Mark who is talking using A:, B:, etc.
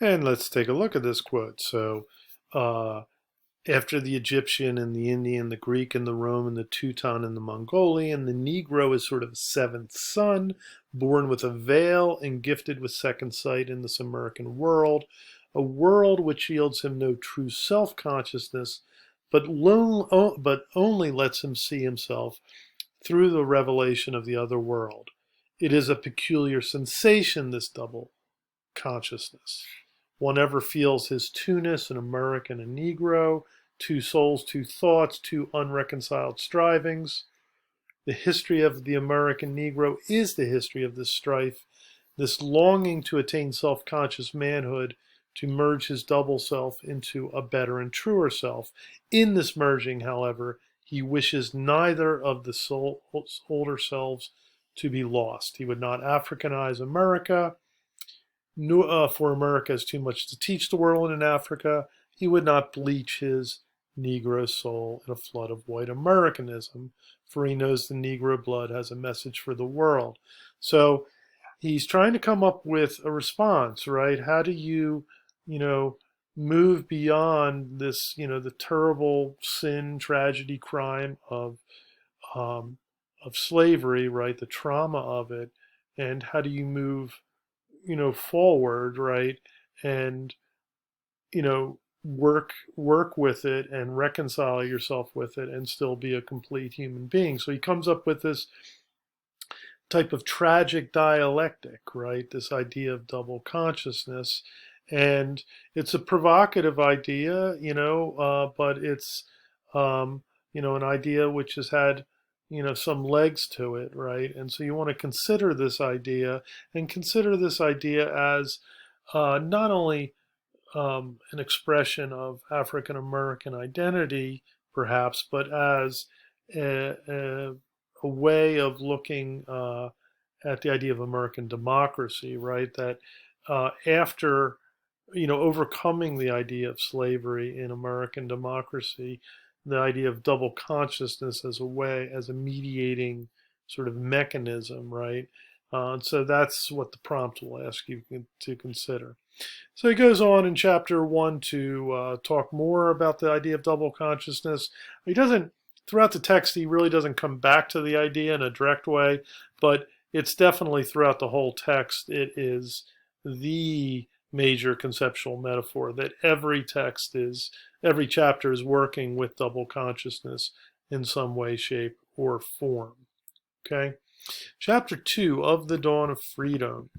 A: And let's take a look at this quote. So, uh, after the Egyptian and the Indian, the Greek and the Roman, the Teuton and the Mongolian, the Negro is sort of a seventh son, born with a veil and gifted with second sight in this American world, a world which yields him no true self consciousness, but only lets him see himself through the revelation of the other world. It is a peculiar sensation, this double consciousness. One ever feels his two-ness, an American and Negro, two souls, two thoughts, two unreconciled strivings. The history of the American Negro is the history of this strife, this longing to attain self-conscious manhood, to merge his double self into a better and truer self. In this merging, however, he wishes neither of the older selves to be lost. He would not Africanize America, for America has too much to teach the world in Africa. He would not bleach his Negro soul in a flood of white Americanism, for he knows the Negro blood has a message for the world. So he's trying to come up with a response, right? How do you move beyond this, the terrible sin, tragedy, crime um, of slavery, right? The trauma of it, and how do you move forward, right? And work with it and reconcile yourself with it and still be a complete human being. So he comes up with this type of tragic dialectic, right? This idea of double consciousness. And it's a provocative idea, but it's, an idea which has had, some legs to it, right? And so you want to consider this idea and consider this idea as not only an expression of African American identity, perhaps, but as a way of looking at the idea of American democracy, right? That after overcoming the idea of slavery in American democracy, the idea of double consciousness as a way, as a mediating sort of mechanism, right? So that's what the prompt will ask you to consider. So he goes on in chapter one to talk more about the idea of double consciousness. He doesn't, throughout the text, he really doesn't come back to the idea in a direct way, but it's definitely throughout the whole text, it is the major conceptual metaphor that every chapter is working with double consciousness in some way, shape, or form. Okay? Chapter 2 of the Dawn of Freedom.